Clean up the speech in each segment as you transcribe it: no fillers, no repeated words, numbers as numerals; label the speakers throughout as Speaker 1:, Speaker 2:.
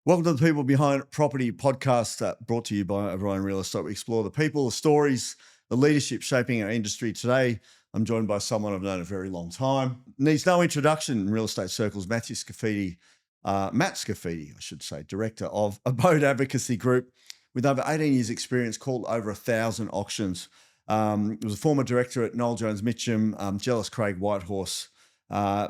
Speaker 1: Welcome to the People Behind Property podcast, brought to you by Orion Real Estate. We explore the people, the stories, the leadership shaping our industry. Today, I'm joined by someone I've known a very long time. Needs no introduction in real estate circles, Matt Scafidi, I should say, director of Abode Advocacy Group, with over 18 years' experience, called over 1,000 auctions. He was a former director at Noel Jones Mitcham, Jealous Craig Whitehorse.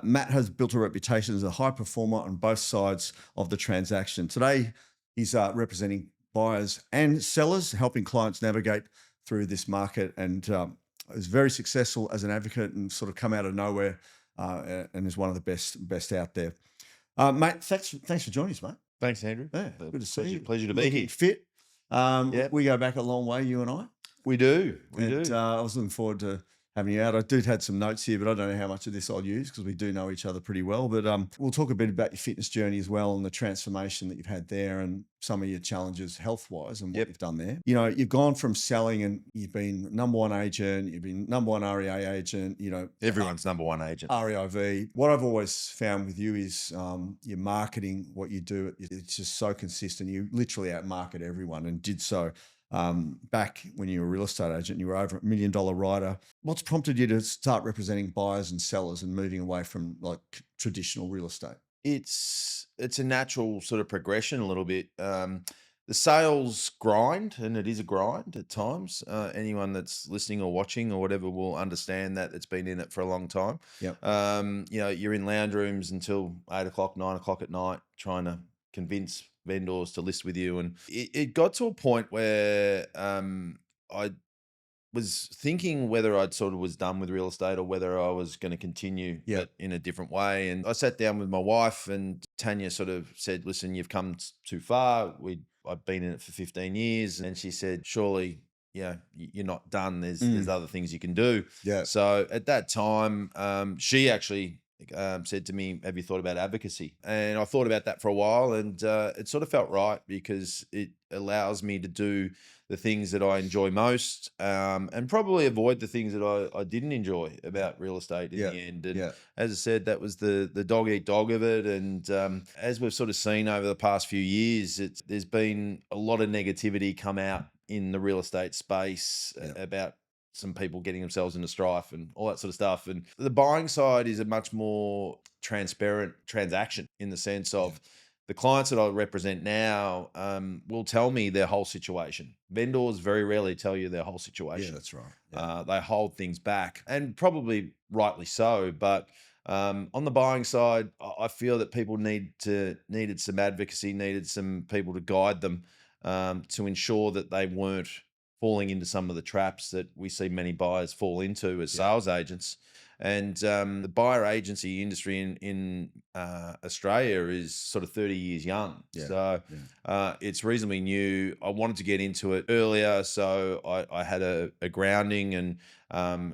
Speaker 1: Matt has built a reputation as a high performer on both sides of the transaction. Today, he's representing buyers and sellers, helping clients navigate through this market, and is very successful as an advocate and sort of come out of nowhere and is one of the best out there. Mate, thanks for joining us, mate.
Speaker 2: Thanks, Andrew.
Speaker 1: Yeah, good to see you.
Speaker 2: Pleasure to be
Speaker 1: Looking
Speaker 2: here.
Speaker 1: fit.
Speaker 2: Yep.
Speaker 1: We go back a long way, you and I.
Speaker 2: We do.
Speaker 1: I was looking forward to having you out. I had some notes here, but I don't know how much of this I'll use because we do know each other pretty well. But we'll talk a bit about your fitness journey as well and the transformation that you've had there and some of your challenges health-wise and what you've done there. You know, you've gone from selling and you've been number one agent, you've been number one REA agent,
Speaker 2: Everyone's number one agent.
Speaker 1: REIV. What I've always found with you is your marketing, what you do, it's just so consistent. You literally outmarket everyone and did so. Back when you were a real estate agent, you were over $1 million writer. What's prompted you to start representing buyers and sellers and moving away from like traditional real estate?
Speaker 2: It's a natural sort of progression a little bit. The sales grind, and it is a grind at times. Anyone that's listening or watching or whatever will understand that it's been in it for a long time.
Speaker 1: Yep.
Speaker 2: You're in lounge rooms until 8 o'clock, 9 o'clock at night, trying to convince vendors to list with you. And it got to a point where I was thinking whether I'd sort of was done with real estate or whether I was going to continue but in a different way. And I sat down with my wife, and Tanya sort of said, listen, you've come too far. I've been in it for 15 years. And she said, surely, you're not done. There's other things you can do.
Speaker 1: Yeah.
Speaker 2: So at that time, she actually said to me, have you thought about advocacy? And I thought about that for a while, and it sort of felt right because it allows me to do the things that I enjoy most, and probably avoid the things that I didn't enjoy about real estate in the end. And as I said, that was the dog eat dog of it. And as we've sort of seen over the past few years, there's been a lot of negativity come out in the real estate space about some people getting themselves into strife and all that sort of stuff. And the buying side is a much more transparent transaction in the sense of the clients that I represent now will tell me their whole situation. Vendors very rarely tell you their whole situation.
Speaker 1: Yeah, that's right. Yeah.
Speaker 2: They hold things back, and probably rightly so. But on the buying side, I feel that people needed some advocacy, needed some people to guide them to ensure that they weren't falling into some of the traps that we see many buyers fall into as sales agents. And the buyer agency industry in Australia is sort of 30 years young. So it's reasonably new. I wanted to get into it earlier, so I had a grounding and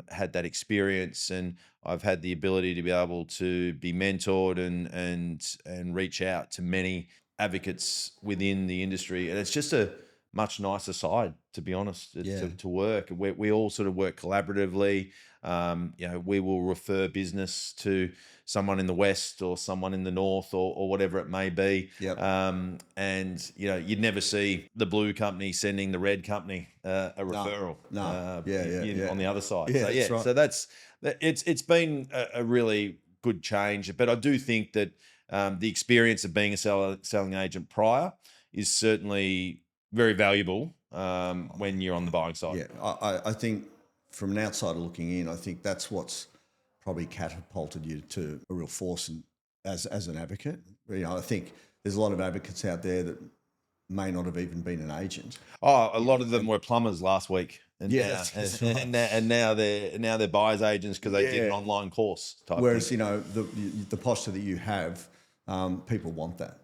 Speaker 2: had that experience, and I've had the ability to be able to be mentored and reach out to many advocates within the industry. And it's just a much nicer side, to be honest, to work. We all sort of work collaboratively. We will refer business to someone in the West or someone in the North or whatever it may be. And you'd never see the blue company sending the red company a referral. On the other side.
Speaker 1: That's right.
Speaker 2: So it's been a really good change. But I do think that the experience of being a selling agent prior is certainly very valuable when you're on the buying side.
Speaker 1: Yeah, I think from an outsider looking in, I think that's what's probably catapulted you to a real force as an advocate. I think there's a lot of advocates out there that may not have even been an agent.
Speaker 2: Oh, a lot of them were plumbers last week. And
Speaker 1: that's right.
Speaker 2: and now they're buyers agents because they did an online course type
Speaker 1: Whereas,
Speaker 2: thing.
Speaker 1: the posture that you have, people want that,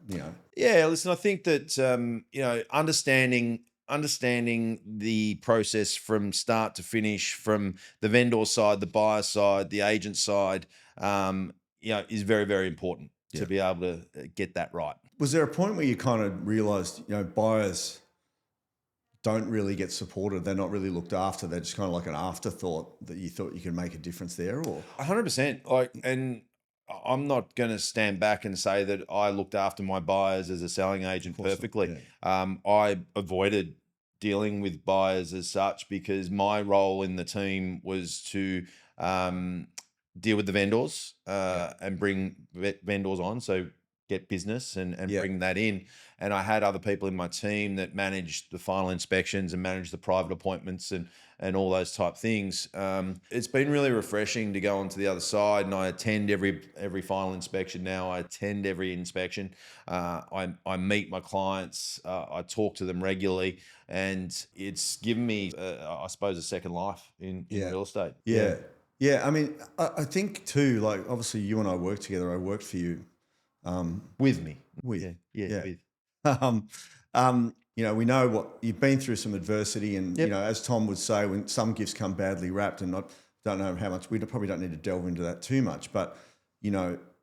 Speaker 2: Yeah, listen, I think that understanding the process from start to finish, from the vendor side, the buyer side, the agent side, is very, very important to be able to get that right.
Speaker 1: Was there a point where you kind of realised, buyers don't really get supported, they're not really looked after, they're just kind of like an afterthought, that you thought you could make a difference there? Or
Speaker 2: 100%. I'm not going to stand back and say that I looked after my buyers as a selling agent
Speaker 1: Of course not.
Speaker 2: perfectly.
Speaker 1: Yeah.
Speaker 2: I avoided dealing with buyers as such because my role in the team was to um, deal with the vendors
Speaker 1: Yeah.
Speaker 2: and bring vendors on. So get business and
Speaker 1: Yeah.
Speaker 2: bring that in. And I had other people in my team that managed the final inspections and managed the private appointments and all those type things. It's been really refreshing to go onto the other side, and I attend every final inspection now. I attend every inspection. I meet my clients. I talk to them regularly, and it's given me, I suppose, a second life in
Speaker 1: Yeah.
Speaker 2: real estate.
Speaker 1: Yeah. Yeah. I mean, I think too, like obviously you and I worked together. I worked for you.
Speaker 2: With me.
Speaker 1: With,
Speaker 2: Yeah,
Speaker 1: yeah.
Speaker 2: with.
Speaker 1: We know what you've been through, some adversity, and
Speaker 2: Yep.
Speaker 1: as Tom would say, when some gifts come badly wrapped, and I don't know how much, we probably don't need to delve into that too much, but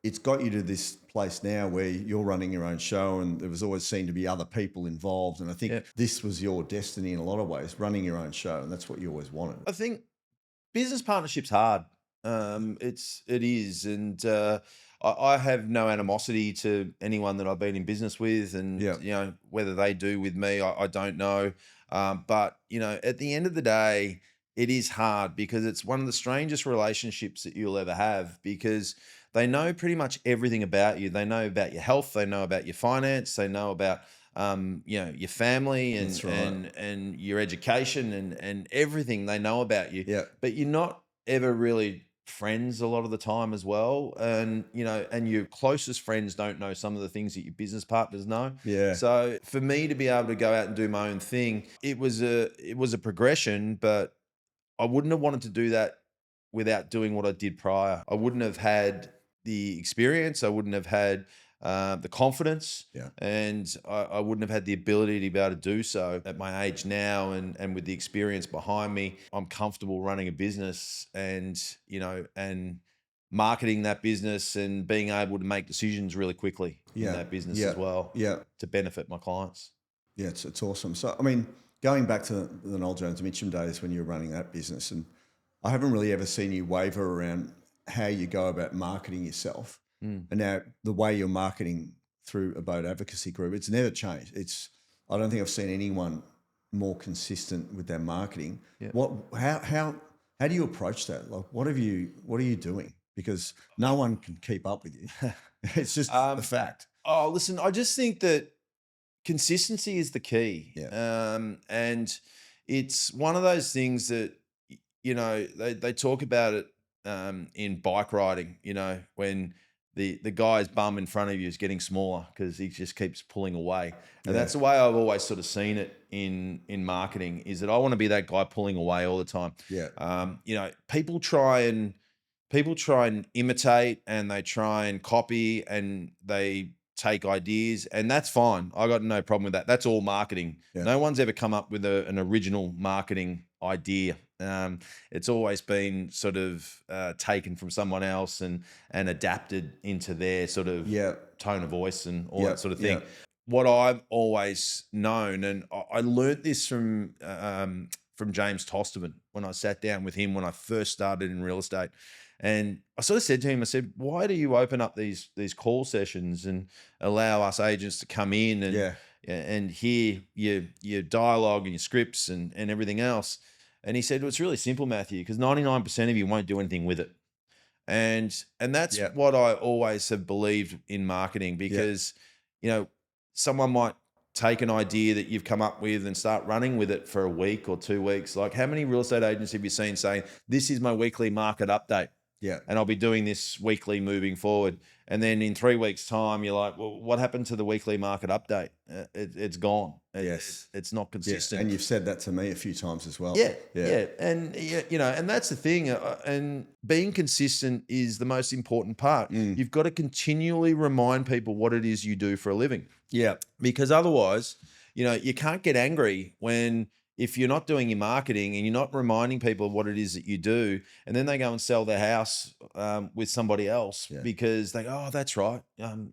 Speaker 1: it's got you to this place now where you're running your own show, and there was always seen to be other people involved, and I think
Speaker 2: Yep.
Speaker 1: this was your destiny in a lot of ways, running your own show, and that's what you always wanted.
Speaker 2: I think business partnership's hard. It is, and I have no animosity to anyone that I've been in business with, and
Speaker 1: Yeah.
Speaker 2: whether they do with me, I don't know. But at the end of the day, it is hard because it's one of the strangest relationships that you'll ever have because they know pretty much everything about you. They know about your health, they know about your finance, they know about your family and
Speaker 1: That's right.
Speaker 2: and your education and everything they know about you,
Speaker 1: Yeah.
Speaker 2: but you're not ever really friends a lot of the time as well, and and your closest friends don't know some of the things that your business partners know.
Speaker 1: Yeah.
Speaker 2: So for me to be able to go out and do my own thing, it was a progression, but I wouldn't have wanted to do that without doing what I did prior. I wouldn't have had the experience. I wouldn't have had the confidence,
Speaker 1: Yeah.
Speaker 2: and I wouldn't have had the ability to be able to do so at my age now, and with the experience behind me. I'm comfortable running a business, and marketing that business and being able to make decisions really quickly in
Speaker 1: Yeah.
Speaker 2: that business
Speaker 1: Yeah.
Speaker 2: as well
Speaker 1: Yeah.
Speaker 2: to benefit my clients.
Speaker 1: Yeah, it's awesome. So, I mean, going back to the Noel Jones Mitchum days when you were running that business, and I haven't really ever seen you waver around how you go about marketing yourself.
Speaker 2: Mm.
Speaker 1: And now the way you're marketing through a boat advocacy group, it's never changed. I don't think I've seen anyone more consistent with their marketing.
Speaker 2: Yeah.
Speaker 1: How do you approach that? Like, what are you doing? Because no one can keep up with you. It's just the fact.
Speaker 2: Oh, listen, I just think that consistency is the key.
Speaker 1: Yeah.
Speaker 2: And it's one of those things that, they talk about it in bike riding, when the guy's bum in front of you is getting smaller because he just keeps pulling away. And
Speaker 1: Yeah.
Speaker 2: that's the way I've always sort of seen it in marketing, is that I want to be that guy pulling away all the time.
Speaker 1: Yeah.
Speaker 2: People try and imitate, and they try and copy, and they take ideas, and that's fine. I got no problem with that. That's all marketing.
Speaker 1: Yeah.
Speaker 2: No one's ever come up with an original marketing idea. It's always been sort of taken from someone else and adapted into their sort of
Speaker 1: Yeah.
Speaker 2: tone of voice and all
Speaker 1: Yeah.
Speaker 2: that sort of thing.
Speaker 1: Yeah.
Speaker 2: What I've always known, and I learnt this from James Tosterman when I sat down with him when I first started in real estate. And I sort of said to him, I said, why do you open up these call sessions and allow us agents to come in and hear your dialogue and your scripts and everything else? And he said, well, it's really simple, Matthew, because 99% of you won't do anything with it. And that's
Speaker 1: Yeah.
Speaker 2: what I always have believed in marketing, because, someone might take an idea that you've come up with and start running with it for a week or 2 weeks. Like, how many real estate agents have you seen saying, this is my weekly market update?
Speaker 1: Yeah.
Speaker 2: And I'll be doing this weekly moving forward. And then in 3 weeks' time, you're like, well, what happened to the weekly market update? It's gone.
Speaker 1: Yes.
Speaker 2: It's not
Speaker 1: Yeah.
Speaker 2: consistent.
Speaker 1: And you've said that to me a few times as well.
Speaker 2: Yeah.
Speaker 1: Yeah.
Speaker 2: And, and that's the thing. And being consistent is the most important part. You've got to continually remind people what it is you do for a living.
Speaker 1: Yeah.
Speaker 2: Because otherwise, you can't get angry if you're not doing your marketing and you're not reminding people of what it is that you do, and then they go and sell their house with somebody else because they go, oh, that's right.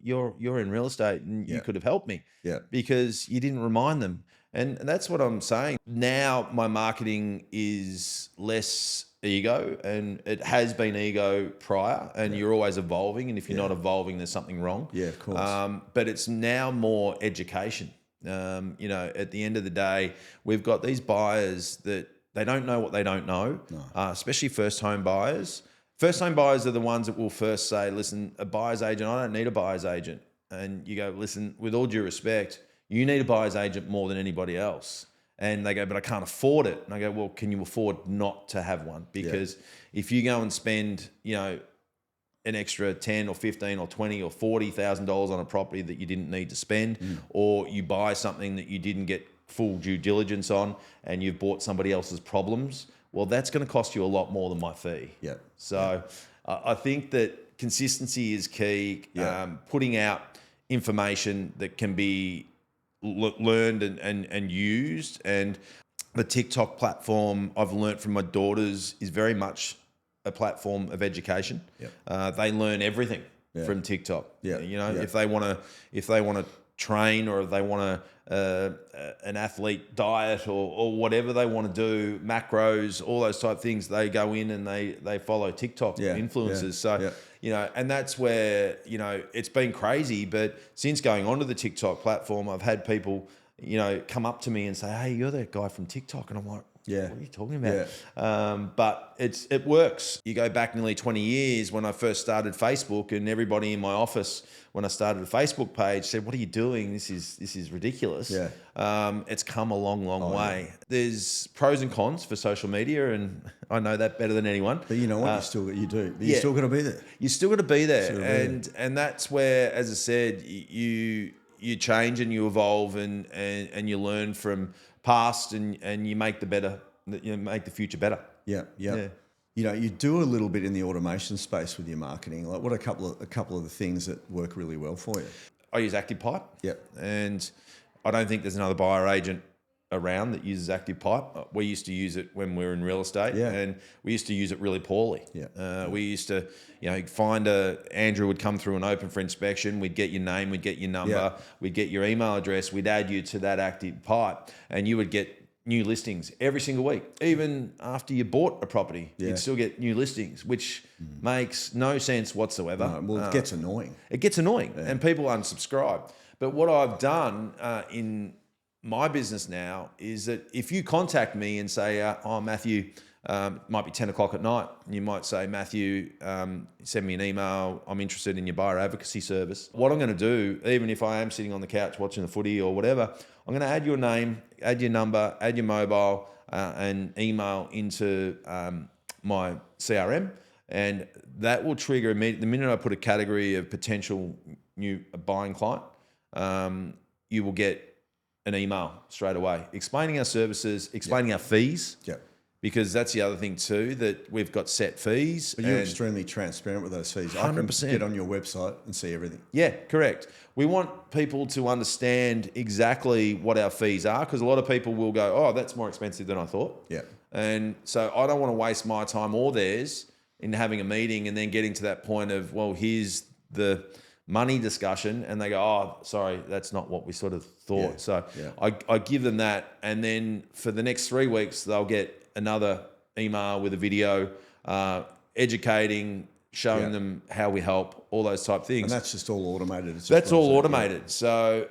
Speaker 2: You're in real estate and you could have helped me because you didn't remind them. And that's what I'm saying. Now my marketing is less ego, and it has been ego prior, and you're always evolving. And if you're not evolving, there's something wrong.
Speaker 1: Yeah, of course.
Speaker 2: But it's now more education. At the end of the day, we've got these buyers that they don't know what they don't know, especially first home buyers. First home buyers are the ones that will first say, listen, a buyer's agent, I don't need a buyer's agent. And you go, listen, with all due respect, you need a buyer's agent more than anybody else. And they go, but I can't afford it. And I go, well, can you afford not to have one? Because if you go and spend, an extra 10 or 15 or 20 or $40,000 on a property that you didn't need to spend, or you buy something that you didn't get full due diligence on and you've bought somebody else's problems, well, that's going to cost you a lot more than my fee.
Speaker 1: Yeah.
Speaker 2: So I think that consistency is key. Putting out information that can be learned and used. And the TikTok platform, I've learned from my daughters, is very much a platform of education. They learn everything from TikTok. If they want to train, or if they want an athlete diet, or whatever they want to do, macros, all those type of things, they go in and they follow TikTok influencers. So and that's where it's been crazy. But since going onto the TikTok platform, I've had people come up to me and say, hey, you're that guy from TikTok. And I'm like, what are you talking about? But it works. You go back nearly 20 years when I first started Facebook, and everybody in my office, when I started a Facebook page, said, what are you doing? This is ridiculous. It's come a long way. There's pros and cons for social media, and I know that better than anyone.
Speaker 1: But you know what? You do. But you're still got to be there.
Speaker 2: You still got to be there. And that's where, as I said, you change and you evolve, and you learn from past, and you make make the future better. Yeah.
Speaker 1: You do a little bit in the automation space with your marketing. Like, what are a couple of the things that work really well for you?
Speaker 2: I use ActivePipe. And I don't think there's another buyer agent around that uses ActivePipe. We used to use it when we were in real estate, and we used to use it really poorly. We used to, find Andrew would come through and open for inspection. We'd get your name, we'd get your number, we'd get your email address, we'd add you to that ActivePipe, and you would get new listings every single week. Even after you bought a property, you'd still get new listings, which makes no sense whatsoever.
Speaker 1: No, well, it gets annoying.
Speaker 2: It gets annoying, and people unsubscribe. But what I've done in my business now is that if you contact me and say, Matthew, it might be 10 o'clock at night, and you might say, Matthew, send me an email, I'm interested in your buyer advocacy service. What I'm going to do, even if I am sitting on the couch watching the footy or whatever, I'm going to add your name, add your number, add your mobile, and email into my CRM, and that will trigger immediately. The minute I put a category of potential new buying client, you will get an email straight away explaining our services, explaining our fees. Because that's the other thing too, that we've got set fees.
Speaker 1: But you're extremely transparent with those fees.
Speaker 2: 100%.
Speaker 1: I can get on your website and see everything.
Speaker 2: Yeah, correct. We want people to understand exactly what our fees are, because a lot of people will go, oh, that's more expensive than I thought. And so I don't want to waste my time or theirs in having a meeting and then getting to that point of, well, here's the money discussion, and they go, oh, sorry, that's not what we sort of thought. I give them that, and then for the next 3 weeks, they'll get another email with a video educating, showing them how we help, all those type of things.
Speaker 1: And that's just all automated.
Speaker 2: That's all automated. So,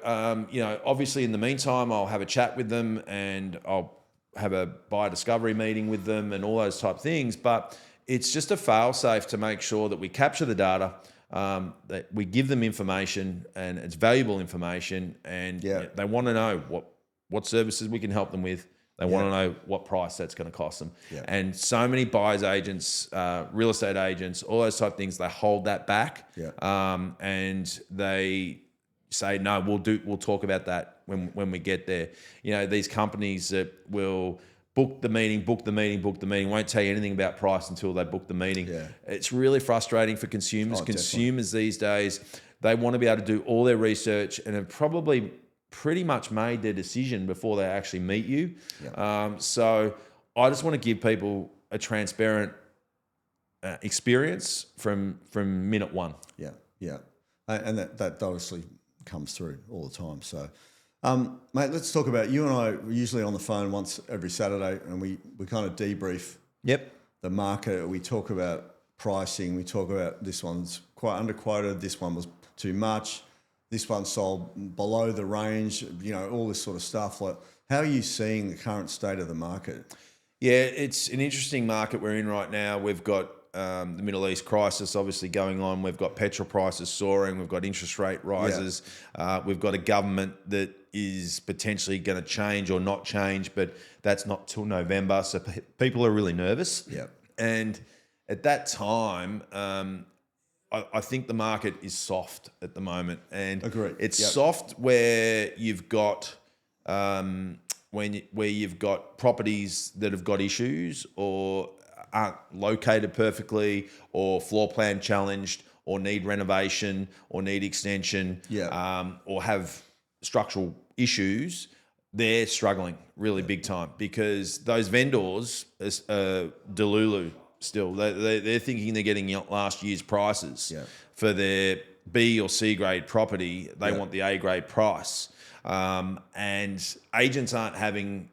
Speaker 2: obviously in the meantime, I'll have a chat with them, and I'll have a buyer discovery meeting with them and all those type of things. But it's just a fail safe to make sure that we capture the data, that we give them information, and it's valuable information, and they want to know what services we can help them with. They want to know what price that's going to cost them. And so many buyers agents, real estate agents, all those type of things, they hold that back. And they say, no, we'll talk about that when we get there. These companies that will book the meeting, won't tell you anything about price until they book the meeting. It's really frustrating for consumers. Consumers these days, they want to be able to do all their research and have probably pretty much made their decision before they actually meet you. So I just want to give people a transparent experience from minute one.
Speaker 1: And that obviously comes through all the time. So, mate, let's talk about, you and I are usually on the phone once every Saturday, and we kind of debrief the market. We talk about pricing. We talk about this one's quite underquoted. This one was too much. This one sold below the range. All this sort of stuff. Like, how are you seeing the current state of the market?
Speaker 2: Yeah, it's an interesting market we're in right now. We've got the Middle East crisis obviously going on. We've got petrol prices soaring. We've got interest rate rises. We've got a government that is potentially going to change or not change, but that's not till November. So people are really nervous.
Speaker 1: Yeah.
Speaker 2: And at that time, I think the market is soft at the moment. And
Speaker 1: Agreed.
Speaker 2: It's
Speaker 1: Yep.
Speaker 2: soft where you've got where you've got properties that have got issues or aren't located perfectly or floor plan challenged or need renovation or need extension or have structural issues. They're struggling really big time because those vendors are delulu still. They're thinking they're getting last year's prices for their B or C grade property. They want the A grade price. And agents aren't having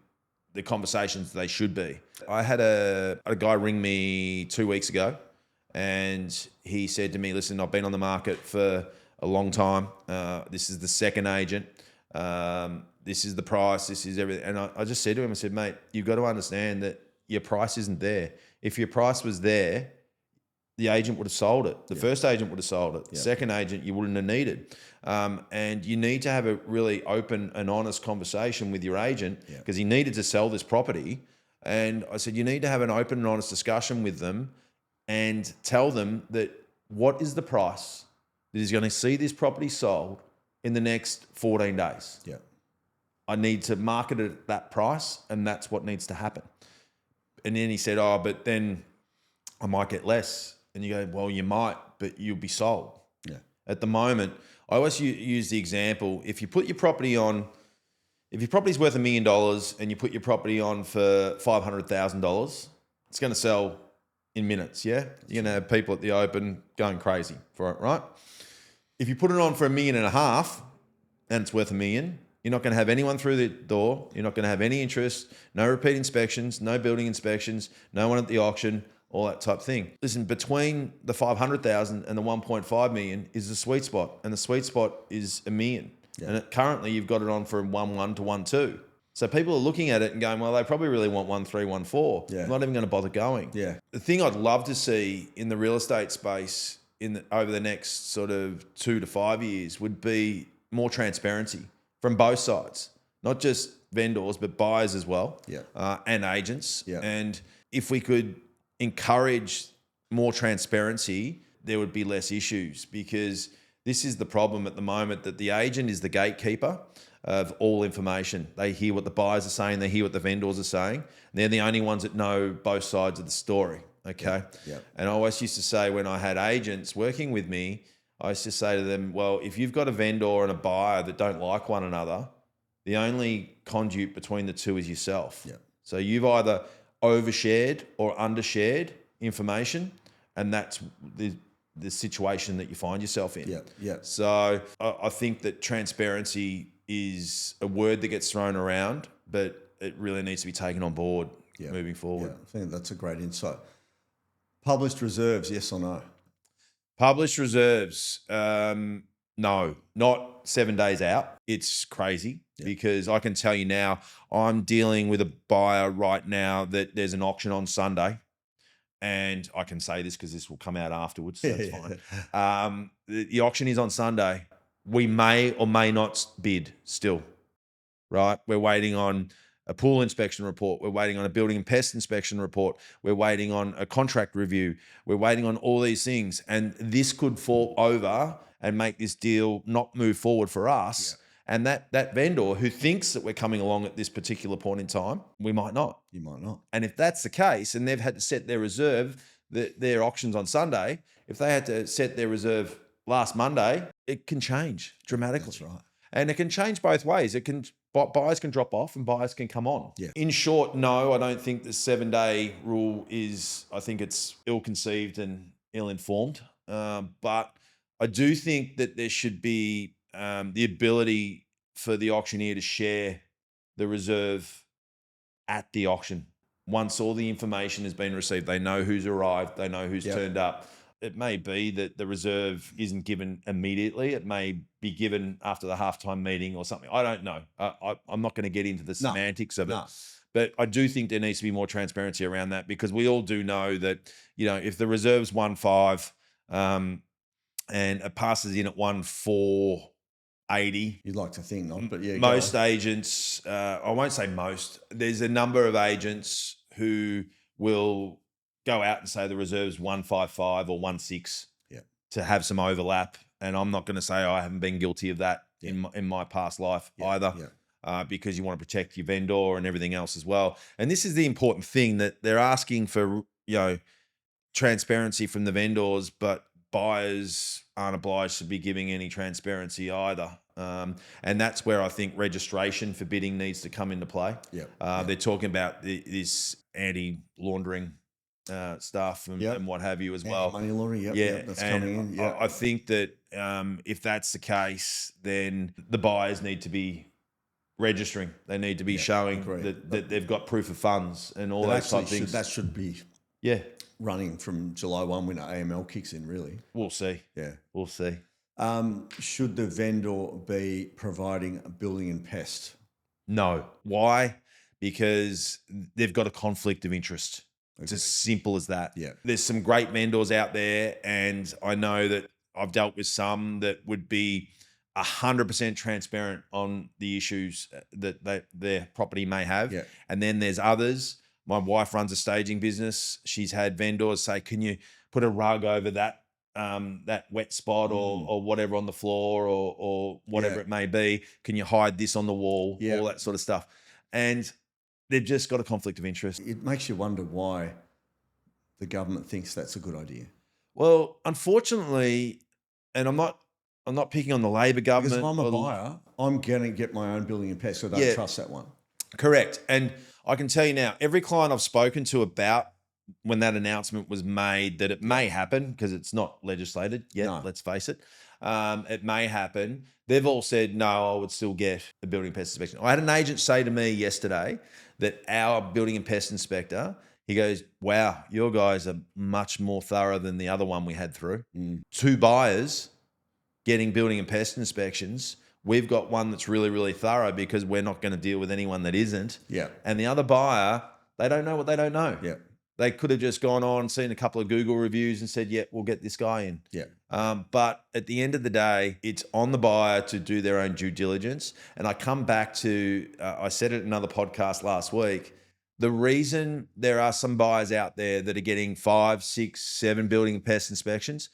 Speaker 2: the conversations they should be. I had a guy ring me 2 weeks ago and he said to me, listen, I've been on the market for a long time. This is the second agent. This is the price. This is everything. And I just said to him, I said, mate, you've got to understand that your price isn't there. If your price was there, the agent would have sold it. The first agent would have sold it. The second agent, you wouldn't have needed. And you need to have a really open and honest conversation with your agent because he needed to sell this property. And I said, you need to have an open and honest discussion with them and tell them that what is the price that is going to see this property sold in the next 14 days.
Speaker 1: Yeah.
Speaker 2: I need to market it at that price and that's what needs to happen. And then he said, oh, but then I might get less. And you go, well, you might, but you'll be sold.
Speaker 1: Yeah.
Speaker 2: At the moment, I always use the example, if you put your property's worth $1 million and you put your property on for $500,000, it's going to sell in minutes, yeah? You're going to have people at the open going crazy for it, right? If you put it on for $1.5 million and it's worth $1 million, you're not going to have anyone through the door. You're not going to have any interest, no repeat inspections, no building inspections, no one at the auction, all that type of thing. Listen, between the 500,000 and the 1.5 million is the sweet spot, and the sweet spot is $1 million. Yeah. And currently you've got it on from 1.1 to 1.2. So people are looking at it and going, well, they probably really want 1.3, 1.4.
Speaker 1: Yeah.
Speaker 2: I'm not even going to bother going.
Speaker 1: Yeah.
Speaker 2: The thing I'd love to see in the real estate space over the next sort of 2 to 5 years would be more transparency from both sides, not just vendors, but buyers as well, and agents.
Speaker 1: Yeah.
Speaker 2: And if we could encourage more transparency, there would be less issues because this is the problem at the moment, that the agent is the gatekeeper of all information. They hear what the buyers are saying, they hear what the vendors are saying, and they're the only ones that know both sides of the story, okay?
Speaker 1: Yeah.
Speaker 2: And I always used to say when I had agents working with me, I used to say to them, well, if you've got a vendor and a buyer that don't like one another, the only conduit between the two is yourself.
Speaker 1: Yeah.
Speaker 2: So you've either overshared or undershared information, and that's the situation that you find yourself in.
Speaker 1: Yeah, yeah.
Speaker 2: So I think that transparency is a word that gets thrown around, but it really needs to be taken on board moving forward.
Speaker 1: Yeah, I think that's a great insight. Published reserves, yes or no?
Speaker 2: Published reserves, no, not 7 days out. It's crazy because I can tell you now, I'm dealing with a buyer right now that there's an auction on Sunday. And I can say this because this will come out afterwards, so that's fine. The auction is on Sunday. We may or may not bid still, right? We're waiting on a pool inspection report. We're waiting on a building and pest inspection report. We're waiting on a contract review. We're waiting on all these things. And this could fall over and make this deal not move forward for us. Yeah. And that vendor who thinks that we're coming along at this particular point in time, we might not.
Speaker 1: You might not.
Speaker 2: And if that's the case, and they've had to set their reserve, their auctions on Sunday, if they had to set their reserve last Monday, it can change dramatically.
Speaker 1: That's right.
Speaker 2: And it can change both ways. Buyers can drop off and buyers can come on.
Speaker 1: Yeah.
Speaker 2: In short, no, I don't think the 7-day rule I think it's ill-conceived and ill-informed. But I do think that there should be the ability for the auctioneer to share the reserve at the auction. once all the information has been received, they know who's arrived, they know who's
Speaker 1: Yep.
Speaker 2: turned up. It may be that the reserve isn't given immediately. It may be given after the halftime meeting or something. I don't know. I'm not going to get into the semantics of it.
Speaker 1: No.
Speaker 2: But I do think there needs to be more transparency around that, because we all do know that, if the reserve's 1.5 and it passes in at 1.480,
Speaker 1: You'd like to think not, but yeah.
Speaker 2: most agents, I won't say most, there's a number of agents who will go out and say the reserve's 1.55 or 1.6 to have some overlap. And I'm not going to say I haven't been guilty of that in my past life either. Because you want to protect your vendor and everything else as well. And this is the important thing, that they're asking for, transparency from the vendors, but buyers aren't obliged to be giving any transparency either. And that's where I think registration for bidding needs to come into play. They're talking about this anti-laundering stuff and what have you as well.
Speaker 1: Money laundering, that's coming in.
Speaker 2: I think that if that's the case, then the buyers need to be registering. They need to be showing that they've got proof of funds and all those type of things.
Speaker 1: That should be running from July 1 when AML kicks in, really.
Speaker 2: We'll see. We'll see.
Speaker 1: Should the vendor be providing a building and pest?
Speaker 2: No. Why? Because they've got a conflict of interest. It's as simple as that. There's some great vendors out there, and I know that I've dealt with some that would be 100% transparent on the issues that their property may have. And then there's others. My wife runs a staging business. She's had vendors say, can you put a rug over that wet spot or whatever on the floor or whatever it may be? Can you hide this on the wall? All that sort of stuff. And they've just got a conflict of interest.
Speaker 1: It makes you wonder why the government thinks that's a good idea.
Speaker 2: Well, unfortunately, and I'm not picking on the Labor government.
Speaker 1: Because if I'm a buyer, I'm going to get my own building and pest, so I don't trust that one.
Speaker 2: Correct. And I can tell you now, every client I've spoken to about when that announcement was made that it may happen, because it's not legislated yet, let's face it, it may happen. They've all said, no, I would still get a building and pest inspection. I had an agent say to me yesterday that our building and pest inspector, he goes, wow, your guys are much more thorough than the other one we had through. 2 buyers getting building and pest inspections. We've got one that's really, really thorough because we're not going to deal with anyone that isn't. And the other buyer, they don't know what they don't know. They could have just gone on, seen a couple of Google reviews and said, we'll get this guy in. But at the end of the day, it's on the buyer to do their own due diligence. And I come back to, I said it in another podcast last week, the reason there are some buyers out there that are getting 5, 6, 7 building and pest inspections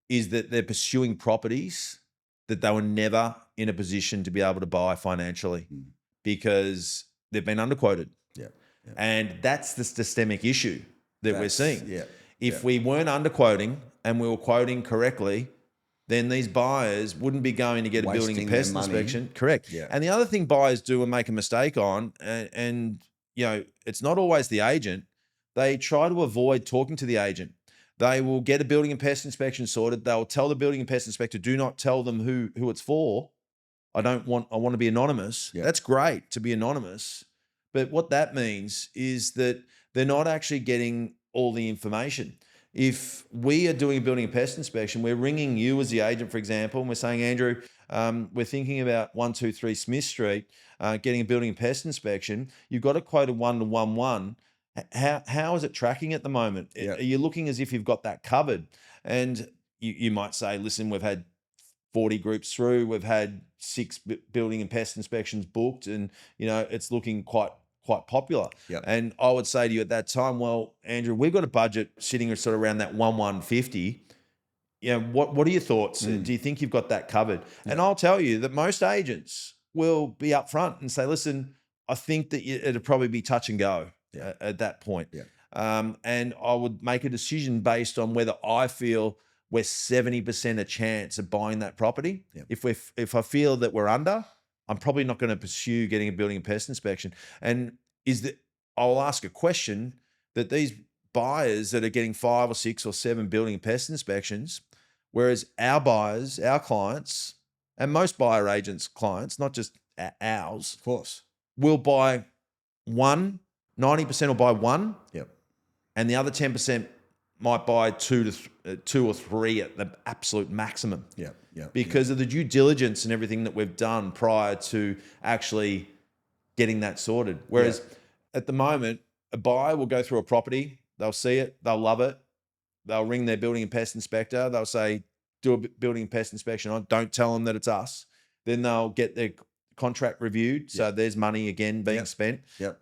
Speaker 2: is that they're pursuing properties that they were never in a position to be able to buy financially because they've been underquoted. And that's the systemic issue that we're seeing. If we weren't underquoting and we were quoting correctly, then these buyers wouldn't be going to get a building and pest inspection. Correct. And the other thing buyers do and make a mistake on, and it's not always the agent, they try to avoid talking to the agent. They will get a building and pest inspection sorted. They'll tell the building and pest inspector, do not tell them who it's for. I want to be anonymous. That's great to be anonymous. But what that means is that they're not actually getting all the information. If we are doing a building and pest inspection, we're ringing you as the agent, for example, and we're saying, Andrew, we're thinking about 123 Smith Street, getting a building and pest inspection. You've got it quoted 1 to 1.1. How is it tracking at the moment? Are you looking as if you've got that covered? And you might say, listen, we've had 40 groups through, we've had 6 building and pest inspections booked, and it's looking quite popular. And I would say to you at that time, well, Andrew, we've got a budget sitting sort of around that 150. What are your thoughts? Do you think you've got that covered? And I'll tell you that most agents will be upfront and say, listen, I think that it'll probably be touch and go at that point. And I would make a decision based on whether I feel we're 70% a chance of buying that property. If I feel that we're under, I'm probably not going to pursue getting a building and pest inspection. And I'll ask a question that these buyers that are getting 5 or 6 or 7 building and pest inspections, whereas our buyers, our clients, and most buyer agents' clients, not just ours,
Speaker 1: of course,
Speaker 2: will buy 1 90% will buy one,
Speaker 1: Yep.
Speaker 2: and the other 10% might buy two or three at the absolute maximum.
Speaker 1: Yep. Yep.
Speaker 2: Because of the due diligence and everything that we've done prior to actually getting that sorted. Whereas at the moment, a buyer will go through a property, they'll see it, they'll love it, they'll ring their building and pest inspector, they'll say, do a building and pest inspection on, don't tell them that it's us. Then they'll get their contract reviewed. So there's money again being spent.
Speaker 1: Yep.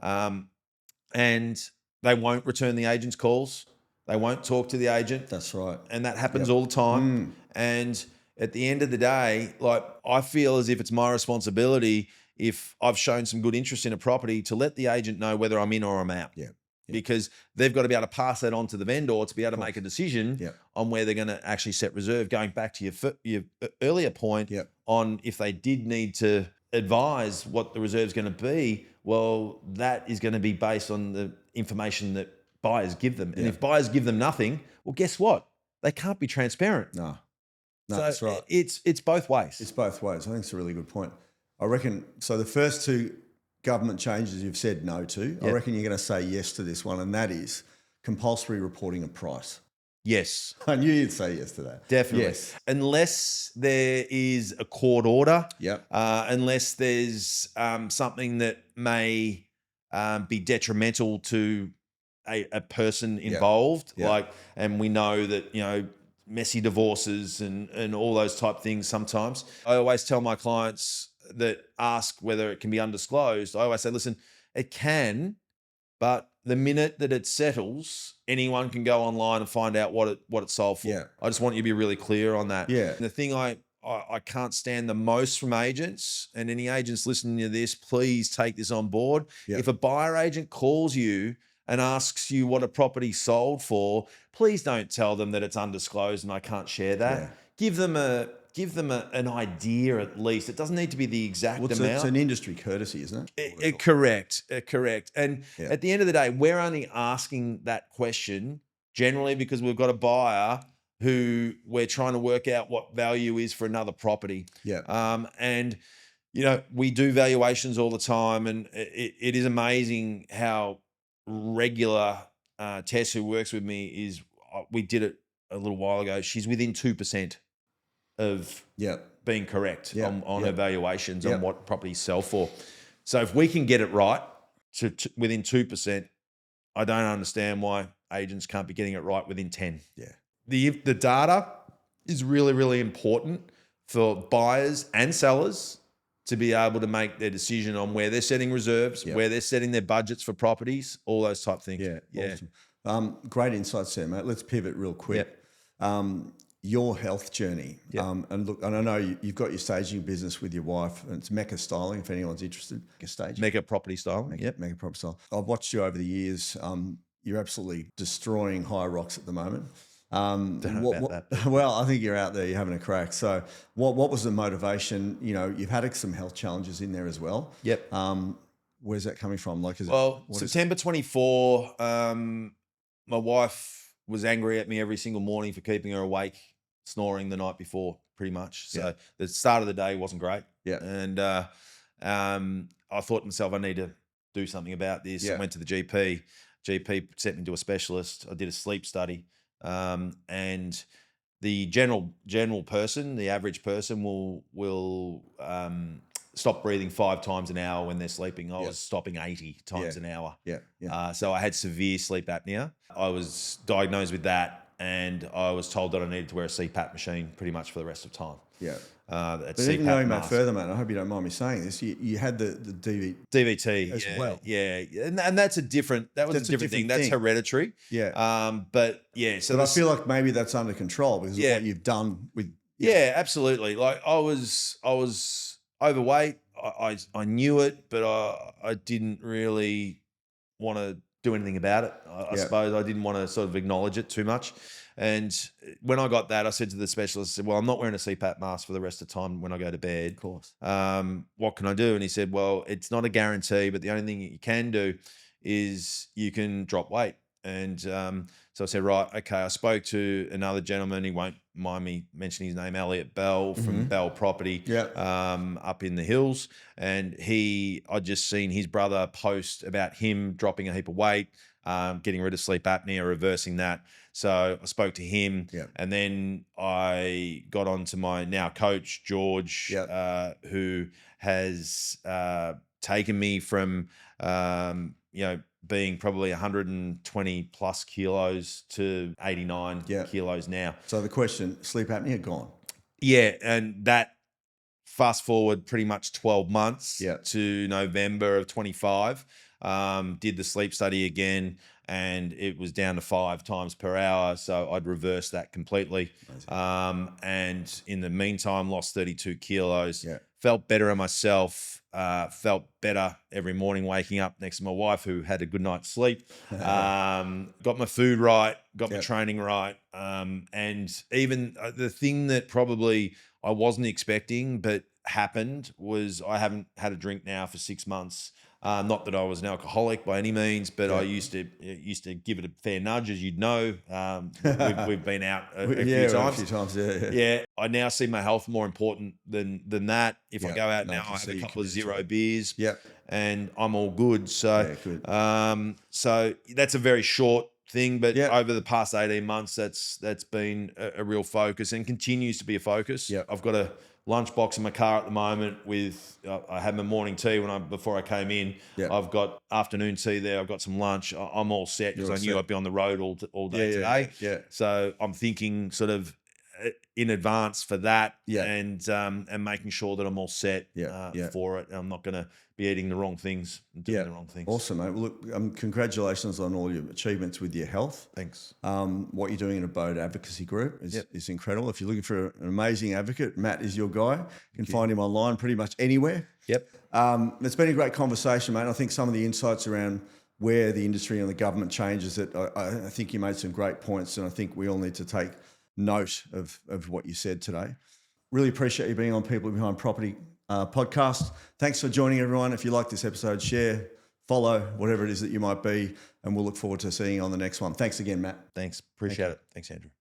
Speaker 2: And they won't return the agent's calls. They won't talk to the agent.
Speaker 1: That's right.
Speaker 2: And that happens all the time. And at the end of the day, like, I feel as if it's my responsibility, if I've shown some good interest in a property, to let the agent know whether I'm in or I'm out.
Speaker 1: Yeah.
Speaker 2: Because they've got to be able to pass that on to the vendor to be able to make a decision on where they're going to actually set reserve. Going back to your earlier point on if they did need to advise what the reserve is going to be, well, that is going to be based on the information that buyers give them. And if buyers give them nothing, well, guess what? They can't be transparent.
Speaker 1: No,
Speaker 2: So
Speaker 1: that's right.
Speaker 2: It's both ways.
Speaker 1: It's both ways. I think it's a really good point. I reckon, so the first two government changes you've said no to, I reckon you're going to say yes to this one, and that is compulsory reporting of price.
Speaker 2: Yes.
Speaker 1: I knew you'd say yes to that.
Speaker 2: Definitely.
Speaker 1: Yes.
Speaker 2: Unless there is a court order,
Speaker 1: Yep.
Speaker 2: Unless there's something that may be detrimental to a person involved, and we know that, messy divorces and all those type things sometimes. I always tell my clients that ask whether it can be undisclosed, I always say, listen, it can, but the minute that it settles, anyone can go online and find out what it sold for.
Speaker 1: Yeah.
Speaker 2: I just want you to be really clear on that.
Speaker 1: Yeah.
Speaker 2: And the thing I can't stand the most from agents, and any agents listening to this, please take this on board.
Speaker 1: Yeah.
Speaker 2: If a buyer agent calls you and asks you what a property sold for, please don't tell them that it's undisclosed and I can't share that.
Speaker 1: Yeah.
Speaker 2: Give them an idea at least. It doesn't need to be the exact amount.
Speaker 1: It's an industry courtesy, isn't it?
Speaker 2: Correct. And at the end of the day, we're only asking that question generally because we've got a buyer who we're trying to work out what value is for another property.
Speaker 1: Yeah.
Speaker 2: And we do valuations all the time, and it is amazing how regular Tess, who works with me, is. We did it a little while ago. She's within 2% of being correct on her valuations on what properties sell for. So if we can get it right to within 2%, I don't understand why agents can't be getting it right within 10.
Speaker 1: Yeah.
Speaker 2: The data is really, really important for buyers and sellers to be able to make their decision on where they're setting reserves, where they're setting their budgets for properties, all those type of things.
Speaker 1: Yeah. Awesome. Great insights there, mate. Let's pivot real quick. Your health journey. And look, and I know you've got your staging business with your wife, and it's Mecca Styling, if anyone's interested.
Speaker 2: Mega Property Styling.
Speaker 1: Mega Property Styling. I've watched you over the years. You're absolutely destroying high rocks at the moment.
Speaker 2: Don't know about that.
Speaker 1: Well, I think you're out there, you're having a crack. So what was the motivation? You've had some health challenges in there as well.
Speaker 2: Yep.
Speaker 1: Where's that coming from?
Speaker 2: September 24, my wife was angry at me every single morning for keeping her awake, snoring the night before, pretty much. So the start of the day wasn't great.
Speaker 1: Yeah.
Speaker 2: And I thought to myself, I need to do something about this. I went to the GP. GP sent me to a specialist. I did a sleep study. And the general person, the average person will stop breathing 5 times an hour when they're sleeping. I was stopping 80 times an hour. So I had severe sleep apnea. I was diagnosed with that, and I was told that I needed to wear a CPAP machine pretty much for the rest of time.
Speaker 1: Yeah.
Speaker 2: But
Speaker 1: even going back further, man, I hope you don't mind me saying this. You had the
Speaker 2: DVT
Speaker 1: as well.
Speaker 2: Yeah. And that's a different thing. That's hereditary.
Speaker 1: Yeah.
Speaker 2: But I
Speaker 1: feel like maybe that's under control because of what you've done with.
Speaker 2: Yeah, absolutely. Like I was overweight. I knew it, but I didn't really want to do anything about it. I suppose I didn't want to sort of acknowledge it too much. And when I got that, I said to the specialist, I said, well, I'm not wearing a CPAP mask for the rest of the time when I go to bed.
Speaker 1: Of course.
Speaker 2: What can I do? And he said, well, it's not a guarantee, but the only thing you can do is you can drop weight. And so I said, right, okay. I spoke to another gentleman. He won't mind me mentioning his name, Elliot Bell from Bell Property,
Speaker 1: Yeah.
Speaker 2: up in the hills. And I'd just seen his brother post about him dropping a heap of weight, getting rid of sleep apnea, reversing that. So I spoke to him,
Speaker 1: Yeah.
Speaker 2: and then I got on to my now coach, George,
Speaker 1: Yeah.
Speaker 2: who has taken me from, being probably 120 plus kilos to 89 kilos now.
Speaker 1: So the question, sleep apnea gone?
Speaker 2: Yeah, and that fast forward pretty much 12 months
Speaker 1: Yeah.
Speaker 2: to November of 25, did the sleep study again, and it was down to 5 times per hour. So I'd reversed that completely. And in the meantime, lost 32 kilos, felt better in myself, felt better every morning waking up next to my wife who had a good night's sleep, got my food right, got my training right. And even the thing that probably I wasn't expecting but happened was I haven't had a drink now for 6 months. Not that I was an alcoholic by any means, but I used to give it a fair nudge, as you'd know. We've been out a few times. Yeah. I now see my health more important than that. If I go out now, I have a couple of zero beers, and I'm all good. So, so that's a very short thing, but over the past 18 months, that's been a real focus and continues to be a focus. I've got a lunchbox in my car at the moment with I had my morning tea before I came in. I've got afternoon tea there. I've got some lunch. I'm all set because I knew I'd be on the road all day today. So I'm thinking sort of in advance for that, and making sure that I'm all set for it. I'm not going to be eating the wrong things and doing the wrong things.
Speaker 1: Awesome, mate. Well, look, congratulations on all your achievements with your health.
Speaker 2: Thanks.
Speaker 1: What you're doing in a boat advocacy group is incredible. If you're looking for an amazing advocate, Matt is your guy. You can find him online pretty much anywhere. It's been a great conversation, mate. I think some of the insights around where the industry and the government changes it, I think you made some great points, and I think we all need to take note of what you said today. Really appreciate you being on People Behind Property podcast. Thanks for joining, everyone. If you like this episode, share, follow, whatever it is that you might be, and we'll look forward to seeing you on the next one. Thanks again, Matt.
Speaker 2: Thanks. Appreciate it. Thanks, Andrew.